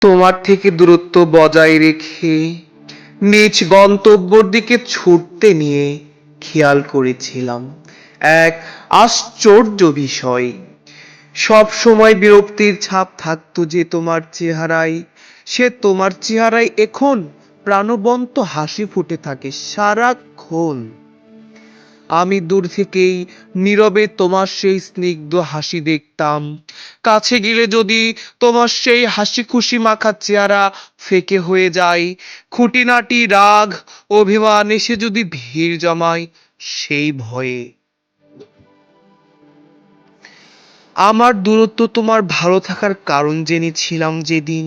তোমার থেকে দূরত্ব বজায় রেখে নিজ গন্তব্যের দিকে ছুটতে নিয়ে খেয়াল করেছিলাম এক আশ্চর্য বিষয়। সব সময় বিরক্তির ছাপ থাকতো যে তোমার চেহারায়, তোমার চেহারায় এখন প্রাণবন্ত হাসি ফুটে থাকে সারাক্ষণ। আমি দূর থেকেই নীরবে তোমার সেই স্নিগ্ধ হাসি দেখতাম, কাছে গেলে যদি তোমার সেই হাসি খুশি মাখা চেহারা ফেকে হয়ে যায়, খুঁটিনাটি রাগ অভিমান এসে যদি ভিড় জমায়, সেই ভয়ে আমার দূরত্ব তোমার ভালো থাকার কারণ জেনেছিলাম যেদিন,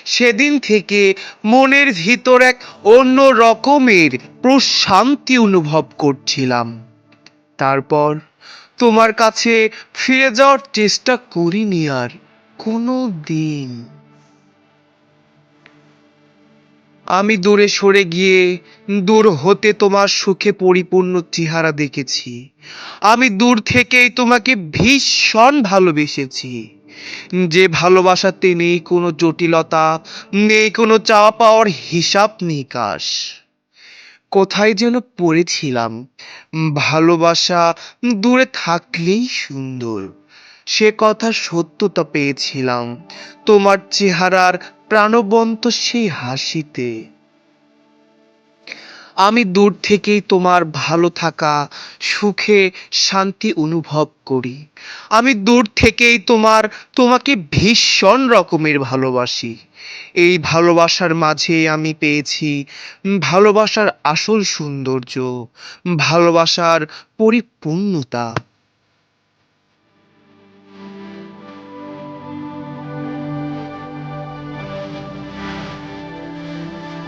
সেদিন থেকে মনের ভিতর এক অন্য রকমের প্রশান্তি অনুভব করছিলাম। তারপর তোমার কাছে ফিরে যাওয়ার চেষ্টা করিনি আর কোনো দিন। আমি দূরে সরে গিয়ে দূর হতে তোমার সুখে পরিপূর্ণ চেহারা দেখেছি। আমি দূর থেকেই তোমাকে ভীষণ ভালোবেসেছি, যে ভালোবাসাতে নেই কোনো জটিলতা, নেই কোনো চাওয়া পাওয়ার হিসাব নিকাশ। কোথায় যেন পড়েছিলাম, ভালোবাসা দূরে থাকলেই সুন্দর। সে কথার সত্যতা পেয়েছিলাম তোমার চেহারার প্রাণবন্ত সেই হাসিতে। আমি দূর থেকেই তোমার ভালো থাকা, সুখে শান্তি অনুভব করি। আমি দূর থেকেই তোমাকে ভীষণ রকমের ভালোবাসি। এই ভালোবাসার মাঝে আমি পেয়েছি ভালোবাসার আসল সৌন্দর্য, ভালোবাসার পরিপূর্ণতা।